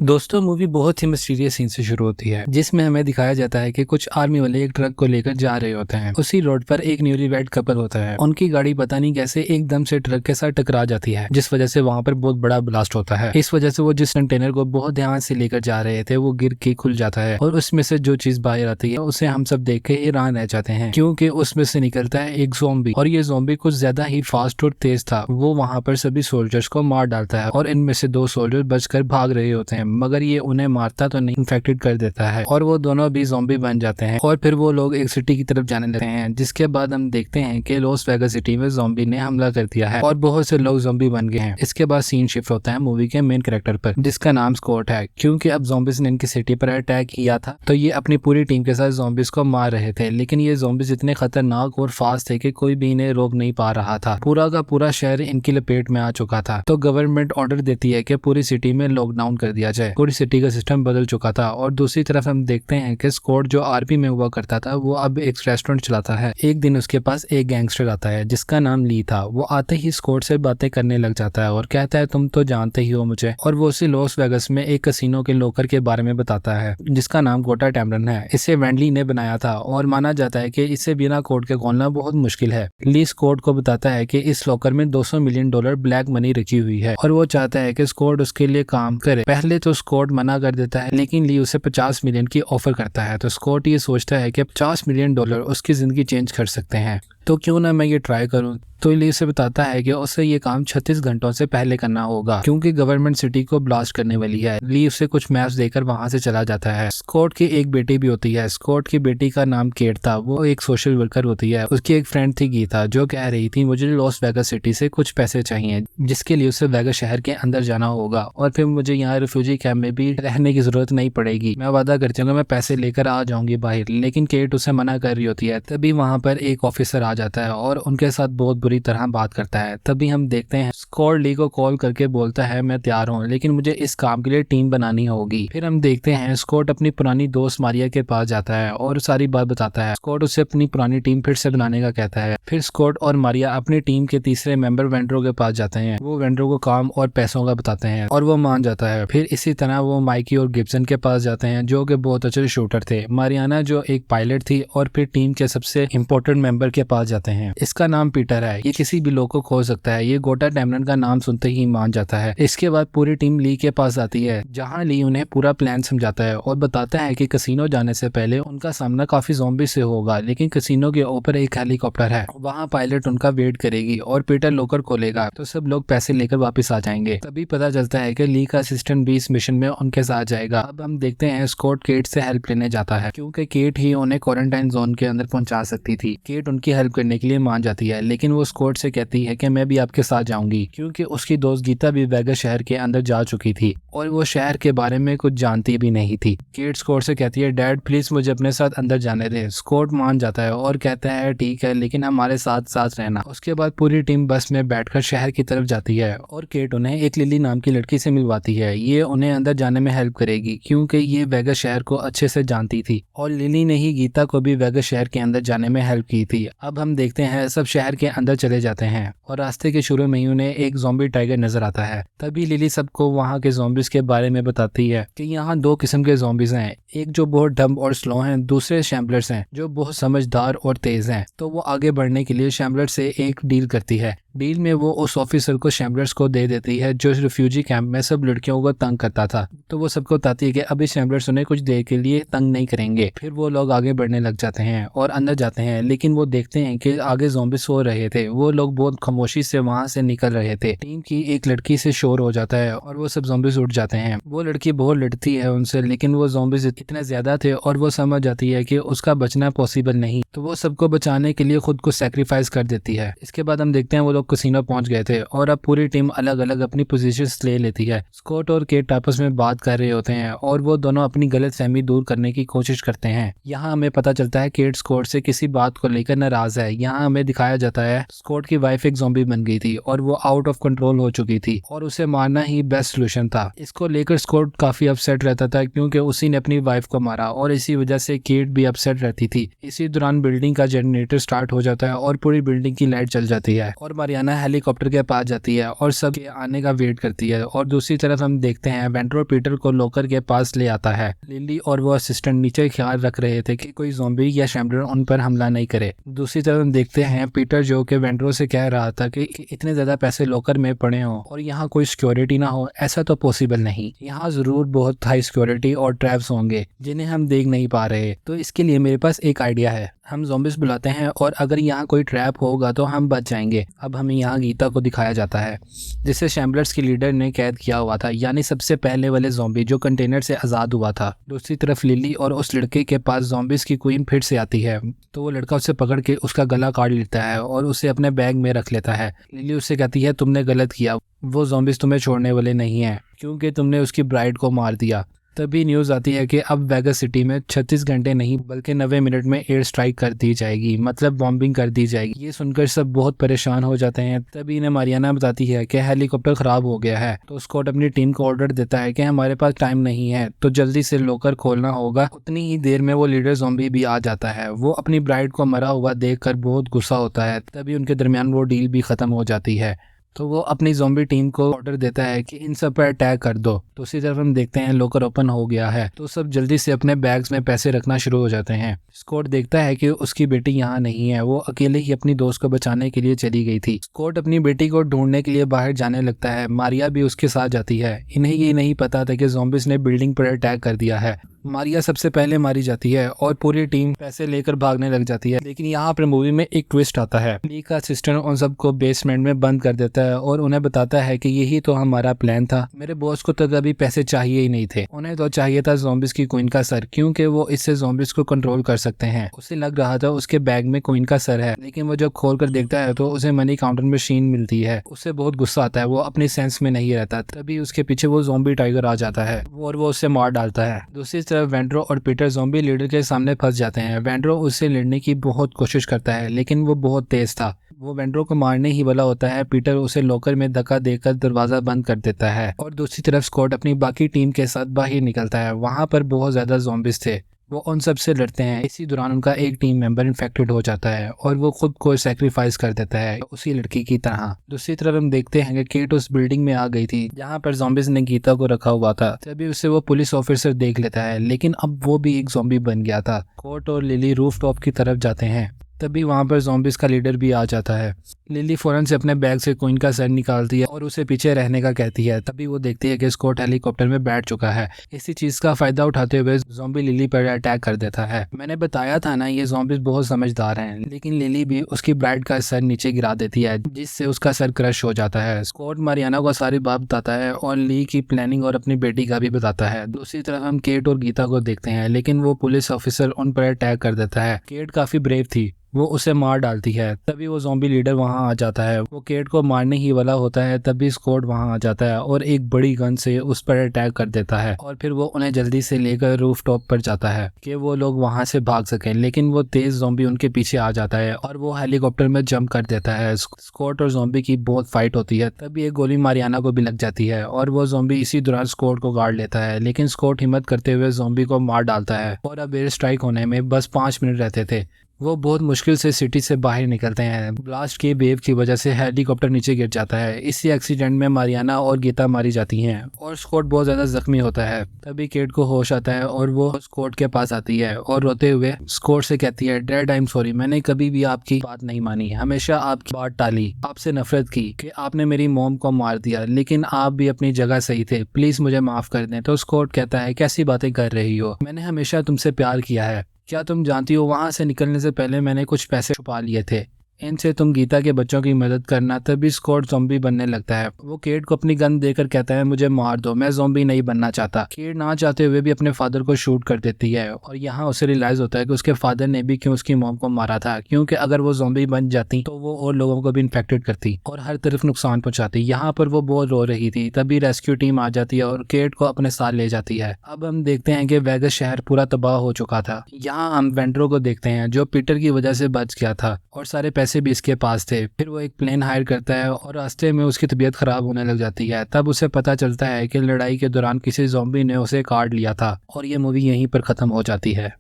दोस्तों मूवी बहुत ही mysterious scene से शुरू होती है जिसमें हमें दिखाया जाता है कि कुछ आर्मी वाले एक ट्रक को लेकर जा रहे होते हैं। उसी रोड पर एक न्यूलीवैड कपल होता है। उनकी गाड़ी पता नहीं कैसे एकदम से ट्रक के साथ टकरा जाती है, जिस वजह से वहां पर बहुत बड़ा ब्लास्ट होता है। इस वजह से वो जिस कंटेनर को बहुत ध्यान से लेकर जा रहे थे वो गिर के खुल जाता है और उसमें से जो चीज बाहर आती है उसे हम सब देख के हैरान रह जाते हैं, क्योंकि उसमें से निकलता है एक ज़ॉम्बी। और ये ज़ॉम्बी कुछ ज्यादा ही फास्ट और तेज था। वो वहां पर सभी सोल्जर्स को मार डालता है और इनमें से 2 सोल्जर बचकर भाग रहे होते हैं, मगर ये उन्हें मारता तो नहीं, इन्फेक्टेड कर देता है और वो दोनों भी ज़ॉम्बी बन जाते हैं। और फिर वो लोग एक सिटी की तरफ जाने लगते हैं, जिसके बाद हम देखते हैं कि लॉस वेगास सिटी में ज़ॉम्बी ने हमला कर दिया है और बहुत से लोग ज़ॉम्बी बन गए हैं। इसके बाद सीन शिफ्ट होता है मूवी के मेन कैरेक्टर पर, जिसका नाम स्कॉट है। क्योंकि अब ज़ॉम्बीज ने इनकी सिटी पर अटैक किया था तो ये अपनी पूरी टीम के साथ ज़ॉम्बीज को मार रहे थे, लेकिन ये ज़ॉम्बीज इतने खतरनाक और फास्ट थे कि कोई भी इन्हें रोक नहीं पा रहा था। पूरा का पूरा शहर इनकी लपेट में आ चुका था। तो गवर्नमेंट ऑर्डर देती है कि पूरी सिटी में लॉकडाउन कर दिया जाए। पूरी सिटी का सिस्टम बदल चुका था। और दूसरी तरफ हम देखते हैं कि स्कॉट जो आर्मी में हुआ करता था वो अब एक रेस्टोरेंट चलाता है। एक दिन उसके पास एक गैंगस्टर आता है जिसका नाम ली था। वो आते ही स्कॉट से बातें करने लग जाता है और कहता है तुम तो जानते ही हो मुझे। और वो उसे लॉस वेगास में एक कसिनो के लॉकर के बारे में बताता है जिसका नाम गोटा टैमरन है। इसे वेंडली ने बनाया था और माना जाता है कि इसे बिना कोड के खोलना बहुत मुश्किल है। ली स्कॉट को बताता है कि इस लॉकर में $200 मिलियन ब्लैक मनी रखी हुई है और वो चाहता है कि स्कॉट उसके लिए काम करे। पहले तो स्कॉट मना कर देता है, लेकिन ली उसे 50 मिलियन की ऑफर करता है। तो स्कॉट ये सोचता है कि $50 मिलियन उसकी जिंदगी चेंज कर सकते हैं, तो क्यों ना मैं ये ट्राई करूं। तो ली उसे बताता है कि उसे ये काम 36 घंटों से पहले करना होगा, क्योंकि गवर्नमेंट सिटी को ब्लास्ट करने वाली है। ली उसे कुछ मैप्स देकर वहां से चला जाता है। स्कॉट की एक बेटी भी होती है। स्कॉट की बेटी का नाम केट था। वो एक सोशल वर्कर होती है। उसकी एक फ्रेंड थी गीता, जो कह रही थी मुझे लॉस वेगास सिटी से कुछ पैसे चाहिए, जिसके लिए उसे वेगास शहर के अंदर जाना होगा और फिर मुझे यहाँ रिफ्यूजी कैंप में भी रहने की जरूरत नहीं पड़ेगी। मैं वादा करती हूँ मैं पैसे लेकर आ जाऊंगी बाहर, लेकिन केट उसे मना कर रही होती है। तभी वहां पर एक ऑफिसर आ जाता है और उनके साथ बहुत बुरी तरह बात करता है। तभी हम देखते हैं स्कॉट ली को कॉल करके बोलता है मैं तैयार हूँ, लेकिन मुझे इस काम के लिए टीम बनानी होगी। फिर हम देखते हैं स्कॉट अपनी पुरानी दोस्त मारिया के पास जाता है और सारी बात बताता है। स्कॉट उससे अपनी पुरानी टीम फिर से बनाने का कहता है। फिर स्कॉट और मारिया अपनी टीम के तीसरे मेंबर वेंड्रो के पास जाते हैं। वो वेंड्रो को काम और पैसों का बताते हैं और वो मान जाता है। फिर इसी तरह वो माइकी और गिब्सन के पास जाते हैं, जो कि बहुत अच्छे शूटर थे। मारियाना जो एक पायलट थी, और फिर टीम के सबसे इम्पोर्टेंट मेंबर के पास जाते हैं। इसका नाम पीटर है। ये किसी भी लोग को खो सकता है। ये गोटा टैमरन का नाम सुनते ही मान जाता है। इसके बाद पूरी टीम ली के पास आती है, जहां ली उन्हें पूरा प्लान समझाता है और बताता है कि कसिनो जाने से पहले उनका सामना काफी ज़ॉम्बी से होगा, लेकिन कसिनो के ऊपर एक हेलीकॉप्टर है, वहां पायलट उनका वेट करेगी और पीटर लॉकर खोलेगा तो सब लोग पैसे लेकर वापस आ जाएंगे। तभी पता चलता है कि ली का असिस्टेंट भी इस मिशन में उनके साथ जाएगा। अब हम देखते हैं स्कॉट केट से हेल्प लेने जाता है, क्योंकि केट ही उन्हें क्वारंटाइन जोन के अंदर पहुंचा सकती थी। केट उनकी हेल्प करने के लिए मान जाती है, लेकिन वो स्कॉट से कहती है कि मैं भी आपके साथ जाऊंगी, क्योंकि उसकी दोस्त गीता भी वेगास शहर के अंदर जा चुकी थी और वो शहर के बारे में कुछ जानती भी नहीं थी। केट स्कॉट से कहती है डैड प्लीज मुझे अपने साथ अंदर जाने दे। स्कॉट मान जाता है और कहता है ठीक है, लेकिन हमारे साथ साथ रहना। उसके बाद पूरी टीम बस में बैठकर शहर की तरफ जाती है और केट उन्हें एक लिली नाम की लड़की से मिलवाती है। ये उन्हें अंदर जाने में हेल्प करेगी, क्योंकि ये वेगास शहर को अच्छे से जानती थी और लिली ने ही गीता को भी वेगास शहर के अंदर जाने में हेल्प की थी। अब हम देखते हैं सब शहर के अंदर चले जाते हैं और रास्ते के शुरू में ही उन्हें एक ज़ॉम्बी टाइगर नजर आता है। तभी लिली सबको वहाँ के ज़ॉम्बीज के बारे में बताती है कि यहाँ 2 किस्म के ज़ॉम्बीज हैं, एक जो बहुत डम और स्लो हैं, दूसरे शैम्बलर्स हैं जो बहुत समझदार और तेज हैं। तो वो आगे बढ़ने के लिए शैम्बलर से एक डील करती है। डील में वो उस ऑफिसर को शैम्बलर्स को दे देती है जो रिफ्यूजी कैंप में सब लड़कियों को तंग करता था। तो वो सबको बताती है कि अभी शैम्बलर्स उन्हें कुछ देर के लिए तंग नहीं करेंगे। फिर वो लोग आगे बढ़ने लग जाते हैं और अंदर जाते हैं, लेकिन वो देखते हैं कि आगे ज़ॉम्बी सो रहे थे। वो लोग बहुत खामोशी से वहां से निकल रहे थे। टीम की एक लड़की से शोर हो जाता है और वो सब ज़ॉम्बीज उठ जाते हैं। वो लड़की बहुत लड़ती है उनसे, लेकिन वो ज़ॉम्बीज इतने ज्यादा थे और वो समझ जाती है कि उसका बचना पॉसिबल नहीं, तो वो सबको बचाने के लिए खुद को सैक्रिफाइस कर देती है। इसके बाद हम देखते हैं वो लोग कसिनो पहुंच गए थे और अब पूरी टीम अलग अलग अपनी पोजीशंस ले लेती है। स्कॉट और केट आपस में बात कर रहे होते हैं और वो दोनों अपनी गलतफहमी दूर करने की कोशिश करते हैं। यहाँ हमें पता चलता है केट स्कॉट से किसी बात को लेकर नाराज है। यहाँ हमें दिखाया जाता है स्कॉट की वाइफ एक ज़ॉम्बी बन गई थी और वो आउट ऑफ कंट्रोल हो चुकी थी और उसे मारना ही बेस्ट सोल्यूशन था। इसको लेकर स्कॉट काफी अपसेट रहता था, क्योंकि उसी ने अपनी वाइफ को मारा और इसी वजह से केट भी अपसेट रहती थी। इसी दौरान बिल्डिंग का जनरेटर स्टार्ट हो जाता है और पूरी बिल्डिंग की लाइट चल जाती है और मारियाना हेलीकॉप्टर के पास जाती है और सब के आने का वेट करती है और दूसरी तरफ हम देखते हैं वेंड्रो पीटर को लॉकर के पास ले आता है। लिली और वो असिस्टेंट नीचे ख्याल रख रहे थे कि कोई ज़ॉम्बी या शैम्बलर उन पर हमला नहीं करे। दूसरी तरफ हम देखते हैं पीटर जो कि वेंड्रो से कह रहा था कि इतने ज्यादा पैसे लॉकर में पड़े हों और यहाँ कोई सिक्योरिटी ना हो, ऐसा तो पॉसिबल नहीं। यहाँ जरूर बहुत हाई सिक्योरिटी और ट्रैप्स होंगे जिन्हें हम देख नहीं पा रहे। तो इसके लिए मेरे पास एक आइडिया है, हम ज़ॉम्बिस बुलाते हैं और अगर यहाँ कोई ट्रैप होगा तो हम बच जाएंगे। अब हमें यहाँ गीता को दिखाया जाता है जिसे शैम्बलर्स के लीडर ने कैद किया हुआ था, यानी सबसे पहले वाले ज़ॉम्बी जो कंटेनर से आज़ाद हुआ था। दूसरी तरफ लिली और उस लड़के के पास ज़ॉम्बिस की क्वीन फिर से आती है, तो वो लड़का उसे पकड़ के उसका गला काट लेता है और उसे अपने बैग में रख लेता है। लिली उससे कहती है तुमने गलत किया, वो ज़ॉम्बिस तुम्हें छोड़ने वाले नहीं हैं क्योंकि तुमने उसकी ब्राइड को मार दिया। तभी न्यूज़ आती है कि अब वेगास सिटी में 36 घंटे नहीं बल्कि 90 मिनट में एयर स्ट्राइक कर दी जाएगी, मतलब बॉम्बिंग कर दी जाएगी। ये सुनकर सब बहुत परेशान हो जाते हैं। तभी इन्हें मारियाना बताती है कि हेलीकॉप्टर खराब हो गया है, तो स्कॉट अपनी टीम को ऑर्डर देता है कि हमारे पास टाइम नहीं है, तो जल्दी से लॉकर खोलना होगा। उतनी ही देर में वो लीडर ज़ॉम्बी भी आ जाता है। वो अपनी ब्राइड को मरा हुआ देखकर बहुत गुस्सा होता है। तभी उनके दरमियान वो डील भी खत्म हो जाती है, तो वो अपनी ज़ॉम्बी टीम को ऑर्डर देता है कि इन सब पर अटैक कर दो। तो उसी तरफ हम देखते हैं लॉकर ओपन हो गया है, तो सब जल्दी से अपने बैग्स में पैसे रखना शुरू हो जाते हैं। स्कॉट देखता है कि उसकी बेटी यहाँ नहीं है, वो अकेले ही अपनी दोस्त को बचाने के लिए चली गई थी। स्कॉट अपनी बेटी को ढूंढने के लिए बाहर जाने लगता है। मारिया भी उसके साथ जाती है। इन्हें ये नहीं पता था कि ज़ॉम्बिस ने बिल्डिंग पर अटैक कर दिया है। मारिया सबसे पहले मारी जाती है और पूरी टीम पैसे लेकर भागने लग जाती है। लेकिन यहाँ पर मूवी में एक ट्विस्ट आता है। ली का असिस्टेंट उन सबको बेसमेंट में बंद कर देता है और उन्हें बताता है कि यही तो हमारा प्लान था। मेरे बॉस को तो कभी पैसे चाहिए ही नहीं थे, उन्हें तो चाहिए था ज़ॉम्बिस की क्वीन का सर, क्योंकि वो इससे ज़ॉम्बिस को कंट्रोल कर सकते हैं। उसे लग रहा था उसके बैग में क्वीन का सर है, लेकिन वो जब खोल कर देखता है तो उसे मनी काउंटर मशीन मिलती है। उसे बहुत गुस्सा आता है, वो अपने सेंस में नहीं रहता। तभी उसके पीछे वो ज़ॉम्बी टाइगर आ जाता है और वो उसे मार डालता है। दूसरी तरफ वेंड्रो और पीटर ज़ॉम्बी लीडर के सामने फंस जाते हैं। वेंड्रो उससे लड़ने की बहुत कोशिश करता है, लेकिन वो बहुत तेज था। वो वेंड्रो को मारने ही वाला होता है। पीटर उसे लॉकर में धक्का देकर दरवाजा बंद कर देता है और दूसरी तरफ स्कॉट अपनी बाकी टीम के साथ बाहर निकलता है। वहां पर बहुत ज्यादा ज़ॉम्बिस थे, वो उन सब से लड़ते हैं। इसी दौरान उनका एक टीम मेंबर इन्फेक्टेड हो जाता है और वो खुद को सैक्रिफाइस कर देता है उसी लड़की की तरह। दूसरी तरफ हम देखते हैं कि केट उस बिल्डिंग में आ गई थी जहाँ पर ज़ॉम्बिस ने गीता को रखा हुआ था। तभी उसे वो पुलिस ऑफिसर देख लेता है, लेकिन अब वो भी एक ज़ॉम्बी बन गया था। कोट और लिली रूफ टॉप की तरफ जाते हैं। तभी वहां पर ज़ॉम्बिस का लीडर भी आ जाता है। लिली फौरन से अपने बैग से क्वीन का सर निकालती है और उसे पीछे रहने का कहती है। तभी वो देखती है कि स्कॉट हेलीकॉप्टर में बैठ चुका है। इसी चीज का फायदा उठाते हुए ज़ॉम्बी लिली पर अटैक कर देता है। मैंने बताया था ना, ये ज़ॉम्बिस बहुत समझदार हैं, लेकिन लिली भी उसकी ब्राइड का सर नीचे गिरा देती है, जिससे उसका सर क्रश हो जाता है। स्कॉट मारियाना को सारी बात बताता है और ली की प्लानिंग और अपनी बेटी का भी बताता है। दूसरी तरफ हम केट और गीता को देखते हैं, लेकिन वो पुलिस ऑफिसर उन पर अटैक कर देता है। केट काफी ब्रेव थी, वो उसे मार डालती है। तभी वो ज़ॉम्बी लीडर वहां आ जाता है। वो केट को मारने ही वाला होता है, तभी स्कॉट वहां आ जाता है और एक बड़ी गन से उस पर अटैक कर देता है और फिर वो उन्हें जल्दी से लेकर रूफ टॉप पर जाता है कि वो लोग वहां से भाग सकें। लेकिन वो तेज ज़ॉम्बी उनके पीछे आ जाता है और वो हेलीकॉप्टर में जंप कर देता है। स्कॉट और ज़ॉम्बी की बहुत फाइट होती है। तभी एक गोली मारियाना को भी लग जाती है और वो ज़ॉम्बी इसी दौरान स्कॉट को गाड़ लेता है, लेकिन स्कॉट हिम्मत करते हुए ज़ॉम्बी को मार डालता है और अब एयर स्ट्राइक होने में बस 5 मिनट रहते थे। वो बहुत मुश्किल से सिटी से बाहर निकलते हैं। ब्लास्ट के वेव की वजह से हेलीकॉप्टर नीचे गिर जाता है। इसी एक्सीडेंट में मारियाना और गीता मारी जाती हैं और स्कॉट बहुत ज्यादा जख्मी होता है। तभी केट को होश आता है और वो स्कॉट के पास आती है और रोते हुए स्कॉट से कहती है, डैड आई एम सॉरी, मैंने कभी भी आपकी बात नहीं मानी, हमेशा आपकी बात टाली, आपसे नफरत की कि आपने मेरी मॉम को मार दिया, लेकिन आप भी अपनी जगह सही थे, प्लीज मुझे माफ कर दें। तो स्कॉट कहता है, कैसी बातें कर रही हो, मैंने हमेशा तुमसे प्यार किया है, क्या तुम जानती हो वहां से निकलने से पहले मैंने कुछ पैसे छुपा लिए थे, इनसे तुम गीता के बच्चों की मदद करना। तभी स्कॉट ज़ॉम्बी बनने लगता है। वो केट को अपनी गन देकर कहता है, मुझे मार दो, मैं ज़ॉम्बी नहीं बनना चाहता। केट ना चाहते हुए भी अपने फादर को शूट कर देती है और यहाँ उसे रियलाइज होता है कि उसके फादर ने भी क्यों उसकी मॉम को मारा था, क्योंकि अगर वो ज़ॉम्बी बन जाती तो वो और लोगों को भी इन्फेक्टेड करती और हर तरफ नुकसान पहुंचाती। यहाँ पर वो बहुत रो रही थी। तभी रेस्क्यू टीम आ जाती है और केट को अपने साथ ले जाती है। अब हम देखते हैं कि वेगस शहर पूरा तबाह हो चुका था। यहाँ हम वेंड्रो को देखते हैं जो पीटर की वजह से बच गया था और सारे पैसे भी इसके पास थे। फिर वो एक प्लेन हायर करता है और रास्ते में उसकी तबीयत खराब होने लग जाती है। तब उसे पता चलता है कि लड़ाई के दौरान किसी ज़ॉम्बी ने उसे काट लिया था और ये मूवी यहीं पर खत्म हो जाती है।